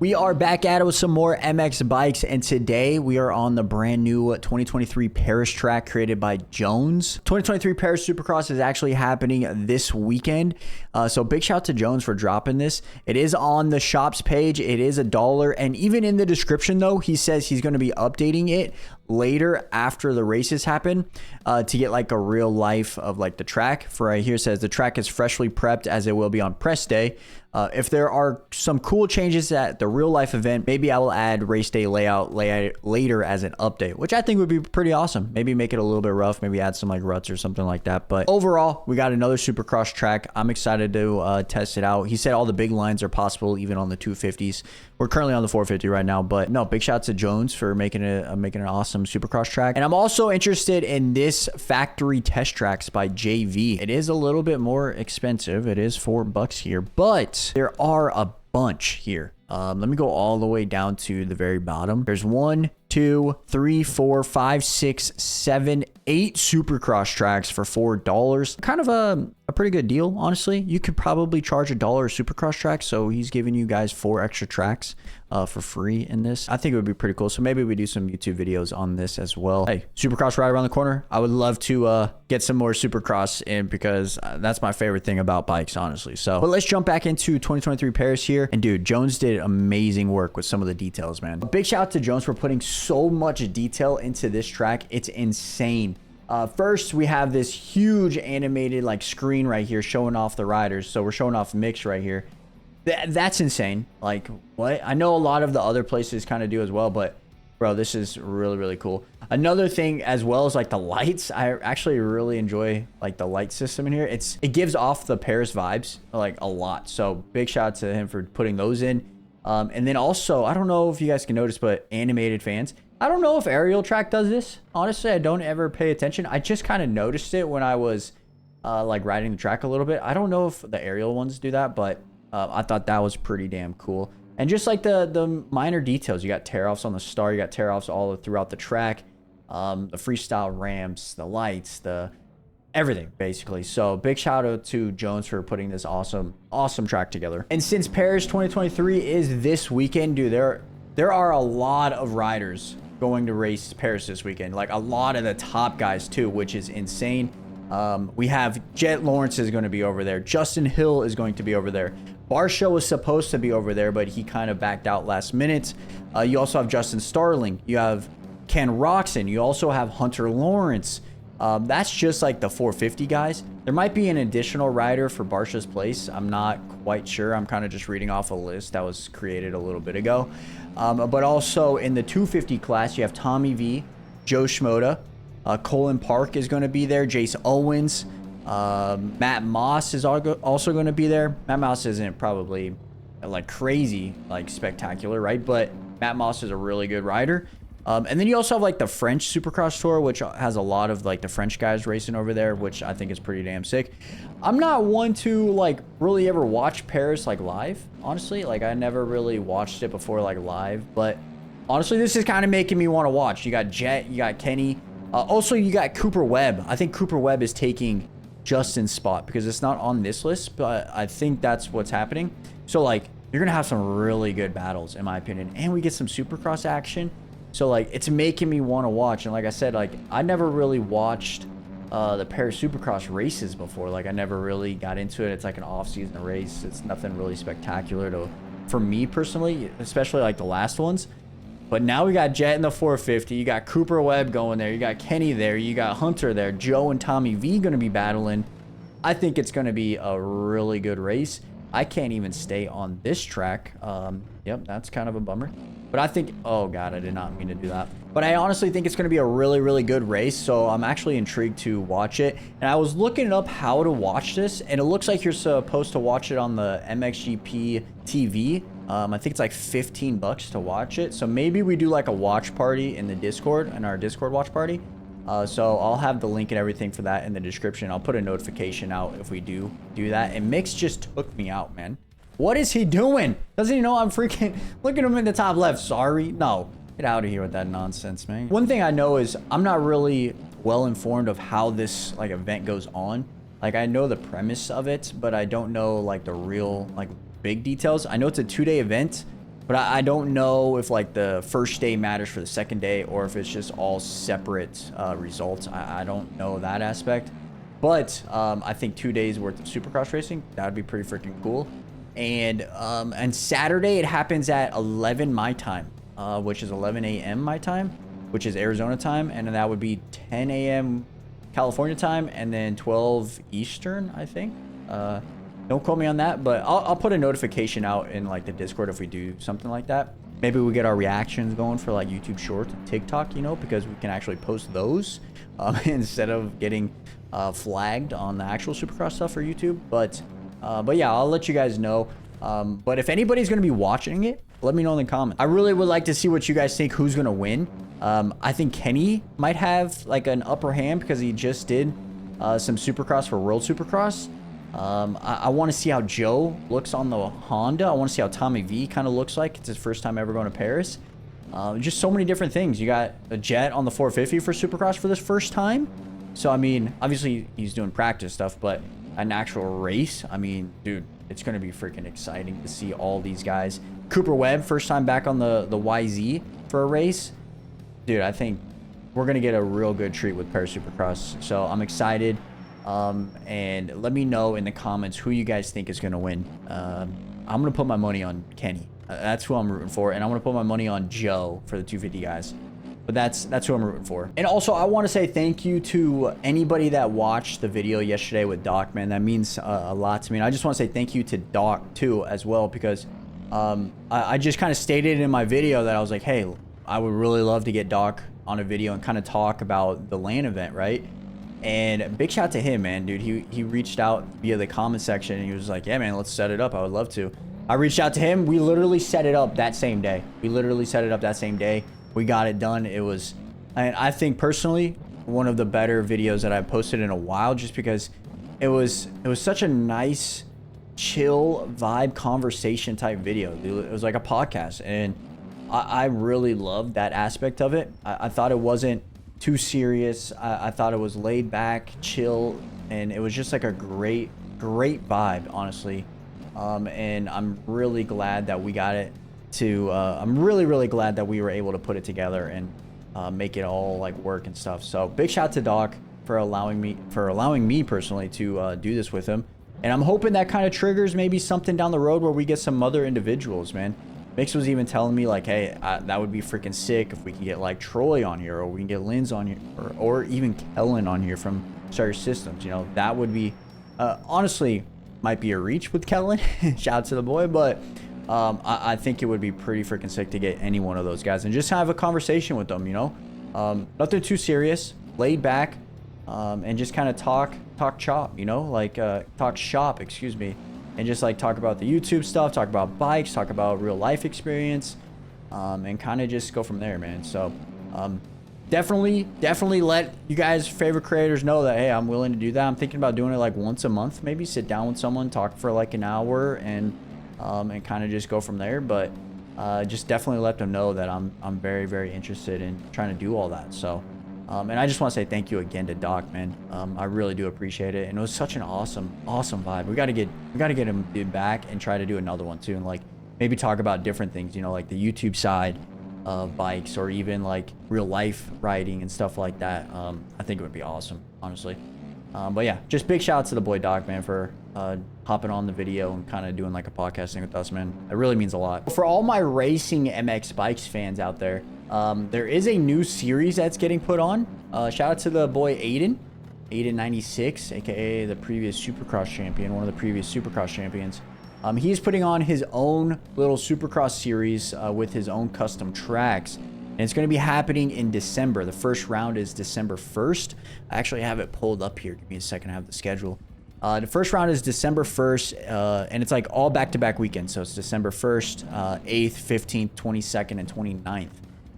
We are back at it with some more MX bikes, and today we are on the brand new 2023 Paris track created by Jones. 2023 Paris Supercross is actually happening this weekend, so big shout out to Jones for dropping this. It is on the shop's page. It is $1, and even in the description though, he says he's going to be updating it later after the races happen to get like a real life of like the track. For right here, it says the track is freshly prepped as it will be on press day. If there are some cool changes at the real life event, maybe I will add race day layout later as an update, which I think would be pretty awesome. Maybe make it a little bit rough, maybe add some like ruts or something like that. But overall, we got another Supercross track. I'm excited to test it out. He said all the big lines are possible even on the 250s. We're currently on the 450 right now, but no, big shout out to Jones for making an awesome Supercross track. And I'm also interested in this factory test tracks by JV. It is a little bit more expensive. It is $4 here, but there are a bunch here. Let me go all the way down to the very bottom. There's 1, 2, 3, 4, 5, 6, 7, 8 Supercross tracks for $4. Kind of a pretty good deal, honestly. You could probably charge $1 a Supercross track, so he's giving you guys 4 extra tracks for free in this. I think it would be pretty cool. So maybe we do some YouTube videos on this as well. Hey, Supercross right around the corner. I would love to get some more Supercross in because that's my favorite thing about bikes, honestly. So, but let's jump back into 2023 Paris here. And dude, Jones did amazing work with some of the details, man. Big shout out to Jones for putting so much detail into this track. It's insane. First, we have this huge animated like screen right here showing off the riders. So we're showing off Mix right here. That's insane. Like, what? I know a lot of the other places kind of do as well, but bro, this is really, really cool. Another thing as well is like the lights. I actually really enjoy like the light system in here. It gives off the Paris vibes like a lot. So big shout out to him for putting those in. And then also, I don't know if you guys can notice, but animated fans. I don't know if aerial track does this. Honestly, I don't ever pay attention. I just kind of noticed it when I was like riding the track a little bit. I don't know if the aerial ones do that, but I thought that was pretty damn cool. And just like the minor details, you got tear-offs on the star, you got tear-offs all throughout the track, the freestyle ramps, the lights, everything basically. So big shout out to Jones for putting this awesome track together. And since Paris 2023 is this weekend, dude, there are a lot of riders going to race Paris this weekend. Like a lot of the top guys too, which is insane. We have Jet Lawrence is going to be over there. Justin Hill is going to be over there. Barsha was supposed to be over there, but he kind of backed out last minute. You also have Justin Starling. You have Ken Roxon. You also have Hunter Lawrence. That's just like the 450 guys. There might be an additional rider for Barsha's place. I'm not quite sure. I'm kind of just reading off a list that was created a little bit ago. But also in the 250 class, you have Tommy V, Joe Schmoda, Colin Park is going to be there, Jace Owens, Matt Moss is also going to be there. Matt Moss isn't probably like crazy, like spectacular, right? But Matt Moss is a really good rider. And then you also have like the French Supercross Tour, which has a lot of like the French guys racing over there, which I think is pretty damn sick. I'm not one to like really ever watch Paris like live, honestly. Like I never really watched it before like live, but honestly, this is kind of making me want to watch. You got Jet, you got Kenny. Also, you got Cooper Webb. I think Cooper Webb is taking Justin's spot because it's not on this list, but I think that's what's happening. So like you're going to have some really good battles in my opinion. And we get some Supercross action. So like it's making me want to watch. And like I said, like I never really watched the Paris Supercross races before. Like I never really got into it. It's like an off-season race. It's nothing really spectacular for me personally, especially like the last ones. But now we got Jet in the 450. You got Cooper Webb going there. You got Kenny there. You got Hunter there. Joe and Tommy V going to be battling. I think it's going to be a really good race. I can't even stay on this track. Yep, that's kind of a bummer. But I think, oh God, I did not mean to do that. But I honestly think it's going to be a really, really good race. So I'm actually intrigued to watch it. And I was looking up how to watch this. And it looks like you're supposed to watch it on the MXGP TV. I think it's like $15 to watch it. So maybe we do like a watch party in the Discord, in our Discord watch party. So I'll have the link and everything for that in the description. I'll put a notification out if we do that. And Mix just took me out, man. What is he doing? Doesn't he know I'm freaking... Look at him in the top left. Sorry. No. Get out of here with that nonsense, man. One thing I know is I'm not really well informed of how this like event goes on. Like I know the premise of it, but I don't know like the real like big details. I know it's a 2-day event. But I don't know if like the first day matters for the second day or if it's just all separate results. I don't know that aspect. But I think 2 days worth of Supercross racing, that would be pretty freaking cool. And Saturday, it happens at 11 my time, which is 11 a.m. my time, which is Arizona time. And then that would be 10 a.m. California time and then 12 Eastern, I think. Don't quote me on that, but I'll put a notification out in like the Discord if we do something like that. Maybe we get our reactions going for like YouTube Shorts and TikTok, you know, because we can actually post those instead of getting flagged on the actual Supercross stuff for YouTube. But yeah, I'll let you guys know. But if anybody's going to be watching it, let me know in the comments. I really would like to see what you guys think, who's going to win. I think Kenny might have like an upper hand because he just did some Supercross for World Supercross. I want to see how Joe looks on the Honda. I want to see how Tommy V kind of looks like. It's his first time ever going to Paris. Just so many different things. You got a Jet on the 450 for Supercross for this first time. So, I mean, obviously he's doing practice stuff, but an actual race, I mean, dude, it's going to be freaking exciting to see all these guys. Cooper Webb, first time back on the YZ for a race. Dude, I think we're going to get a real good treat with Paris Supercross. So, I'm excited. And let me know in the comments who you guys think is going to win. I'm going to put my money on Kenny. That's who I'm rooting for. And I'm going to put my money on Joe for the 250 guys. But that's who I'm rooting for. And also, I want to say thank you to anybody that watched the video yesterday with Doc, man. That means a lot to me. And I just want to say thank you to Doc, too, as well, because I just kind of stated in my video that I was like, hey, I would really love to get Doc on a video and kind of talk about the LAN event, right? And big shout to him, man, dude. He reached out via the comment section and he was like, yeah, man, let's set it up. I would love to. I reached out to him. We literally set it up that same day. We got it done. It was, and I think personally, one of the better videos that I've posted in a while, just because it was such a nice, chill vibe conversation type video. It was like a podcast, and I really loved that aspect of it. I thought it wasn't too serious. I thought it was laid back, chill, and it was just like a great vibe, honestly. And I'm really glad that we got it to I'm really glad that we were able to put it together and make it all like work and stuff. So big shout to Doc for allowing me personally to do this with him. And I'm hoping that kind of triggers maybe something down the road where we get some other individuals, man. Mix was even telling me like, hey, that would be freaking sick if we can get like Troy on here, or we can get Linz on here, or even Kellen on here from Starter Systems. You know, that would be honestly might be a reach with Kellen. Shout out to the boy, but I think it would be pretty freaking sick to get any one of those guys and just have a conversation with them, you know? Nothing too serious, laid back, and just kind of talk shop, you know? Like, talk shop, excuse me. And just like talk about the YouTube stuff, talk about bikes, talk about real life experience, and kind of just go from there, man. So, definitely let you guys, favorite creators, know that, hey, I'm willing to do that. I'm thinking about doing it like once a month, maybe sit down with someone, talk for like an hour, and kind of just go from there. But just definitely let them know that I'm very interested in trying to do all that. So and I just want to say thank you again to Doc, man. I really do appreciate it, and it was such an awesome vibe. We got to get him back and try to do another one too, and like maybe talk about different things, you know, like the YouTube side of bikes, or even like real life riding and stuff like that. I think it would be awesome, honestly. But yeah, just big shout out to the boy Doc, man, for hopping on the video and kind of doing like a podcast thing with us, man. It really means a lot. For all my racing MX bikes fans out there, there is a new series that's getting put on. Shout out to the boy Aiden 96, aka the previous Supercross champion, one of the previous Supercross champions. He's putting on his own little Supercross series with his own custom tracks. And it's going to be happening in December. The first round is December 1st. I actually have it pulled up here. Give me a second. I have the schedule. The first round is December 1st, and it's like all back-to-back weekends. So it's December 1st, 8th, 15th, 22nd, and 29th.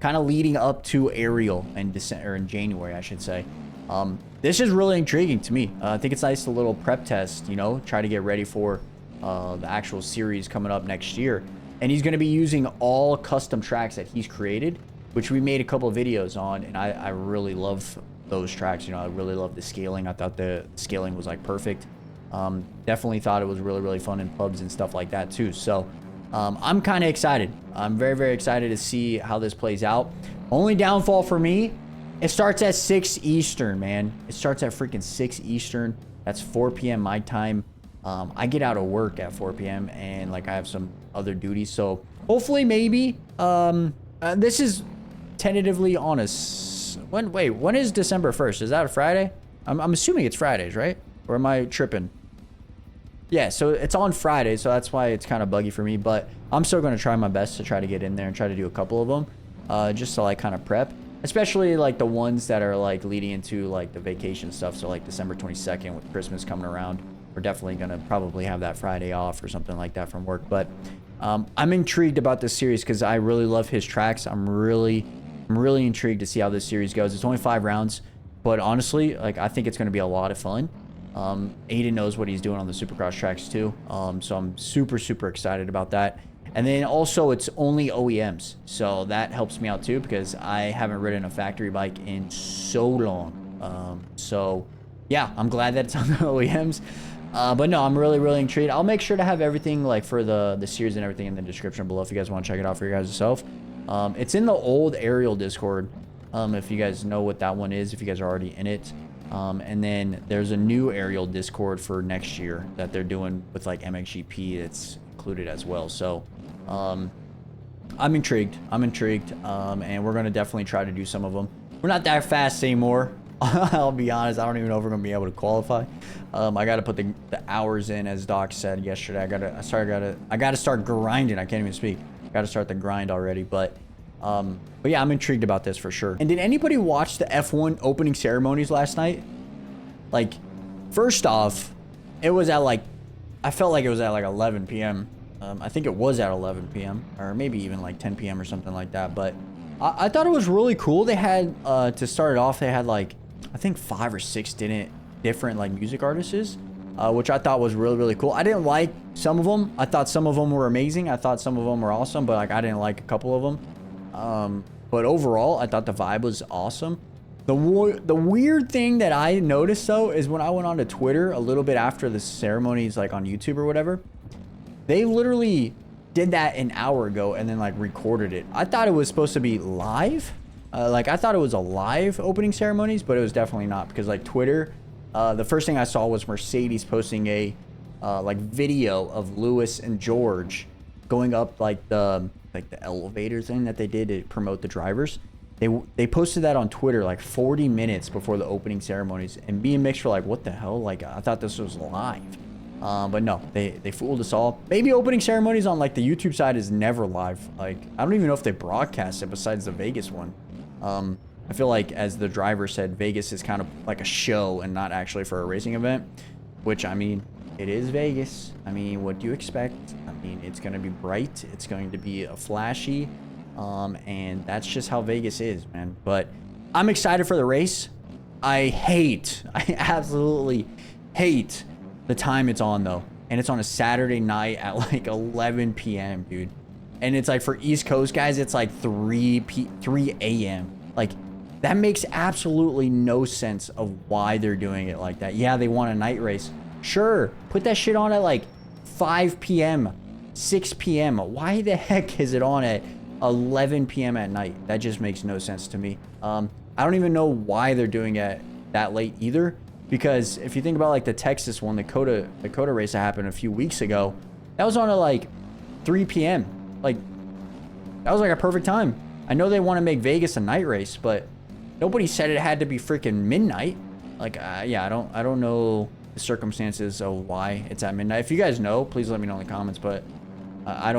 Kind of leading up to Ariel in January, I should say. This is really intriguing to me. I think it's nice, a little prep test, you know, try to get ready for the actual series coming up next year. And he's going to be using all custom tracks that he's created, which we made a couple of videos on, and I really love those tracks. You know, I really love the scaling. I thought the scaling was like perfect. Definitely thought it was really fun in pubs and stuff like that too. So I'm kind of excited. I'm very, very excited to see how this plays out. Only downfall for me, it starts at 6 Eastern, man. It starts at freaking 6 Eastern. That's 4 p.m. my time. I get out of work at 4 p.m. and like I have some other duties. So hopefully maybe this is tentatively on a when is December 1st? Is that a Friday? I'm assuming it's Fridays, right? Or am I tripping? Yeah, so it's on Friday, so that's why it's kind of buggy for me, but I'm still going to try my best to try to get in there and try to do a couple of them, just to like kind of prep, especially like the ones that are like leading into like the vacation stuff. So like December 22nd with Christmas coming around, we're definitely going to probably have that Friday off or something like that from work. But I'm intrigued about this series because I really love his tracks. I'm really intrigued to see how this series goes. It's only 5 rounds, but honestly, like I think it's going to be a lot of fun. Aiden knows what he's doing on the Supercross tracks too. So I'm super excited about that. And then also it's only OEMs. So that helps me out too because I haven't ridden a factory bike in so long. So yeah, I'm glad that it's on the OEMs. But no, I'm really intrigued. I'll make sure to have everything like for the series and everything in the description below if you guys want to check it out for your guys yourself. It's in the old Aerial Discord. If you guys know what that one is, if you guys are already in it. And then there's a new Aerial Discord for next year that they're doing with like MXGP that's included as well. So I'm intrigued. And we're going to definitely try to do some of them. We're not that fast anymore. I'll be honest. I don't even know if we're going to be able to qualify. I got to put the hours in, as Doc said yesterday. I got to start grinding. I can't even speak. Got to start the grind already. But yeah, I'm intrigued about this for sure. And did anybody watch the F1 opening ceremonies last night? Like, first off, it was at like, I felt like it was at like 11 p.m. I think it was at 11 p.m. or maybe even like 10 p.m. or something like that. But I thought it was really cool. They had, to start it off, they had like, I think 5 or 6 different like music artists, which I thought was really cool. I didn't like some of them. I thought some of them were amazing. I thought some of them were awesome, but like I didn't like a couple of them. But overall, I thought the vibe was awesome. The weird thing that I noticed though is when I went onto Twitter a little bit after the ceremonies, like on YouTube or whatever, they literally did that an hour ago and then like recorded it. I thought it was supposed to be live. Like I thought it was a live opening ceremonies, but it was definitely not because like Twitter, the first thing I saw was Mercedes posting a like video of Lewis and George going up like the elevator thing that they did to promote the drivers. They posted that on Twitter like 40 minutes before the opening ceremonies, and me and Mix were like, what the hell? Like I thought this was live. But no, they fooled us all. Maybe opening ceremonies on like the YouTube side is never live. Like I don't even know if they broadcast it besides the Vegas one. I feel like, as the driver said, Vegas is kind of like a show and not actually for a racing event, which I mean, it is Vegas. I mean, what do you expect? I mean, it's going to be bright. It's going to be flashy. And that's just how Vegas is, man. But I'm excited for the race. I absolutely hate the time it's on though. And it's on a Saturday night at like 11 p.m., dude. And it's like for East Coast guys, it's like 3 a.m. Like that makes absolutely no sense of why they're doing it like that. Yeah, they want a night race. Sure, put that shit on at like 5 p.m., 6 p.m. Why the heck is it on at 11 p.m. at night? That just makes no sense to me. I don't even know why they're doing it that late either. Because if you think about like the Texas one, the Dakota race that happened a few weeks ago, that was on at like 3 p.m. Like that was like a perfect time. I know they want to make Vegas a night race, but nobody said it had to be freaking midnight. Like, yeah, I don't know the circumstances of why it's at midnight. If you guys know, please let me know in the comments. But I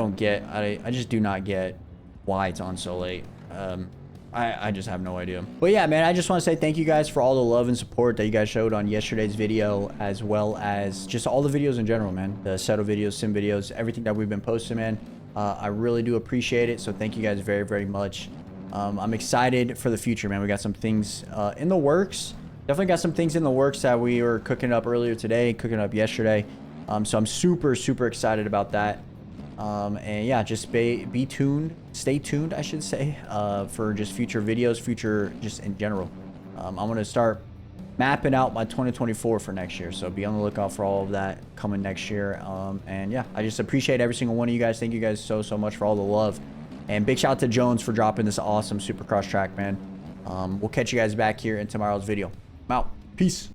just do not get why it's on so late. I just have no idea. But yeah, man, I just want to say thank you guys for all the love and support that you guys showed on yesterday's video, as well as just all the videos in general, man. The Seto videos, sim videos, everything that we've been posting, man. I really do appreciate it. So thank you guys very much. I'm excited for the future, man. We got some things in the works. Definitely got some things in the works that we were cooking up earlier today, cooking up yesterday. So I'm super excited about that. And yeah, just be tuned, stay tuned, I should say, for just future videos, just in general. I'm going to start mapping out my 2024 for next year. So be on the lookout for all of that coming next year. And yeah, I just appreciate every single one of you guys. Thank you guys so much for all the love. And big shout out to Jones for dropping this awesome Supercross track, man. We'll catch you guys back here in tomorrow's video. I'm out. Peace.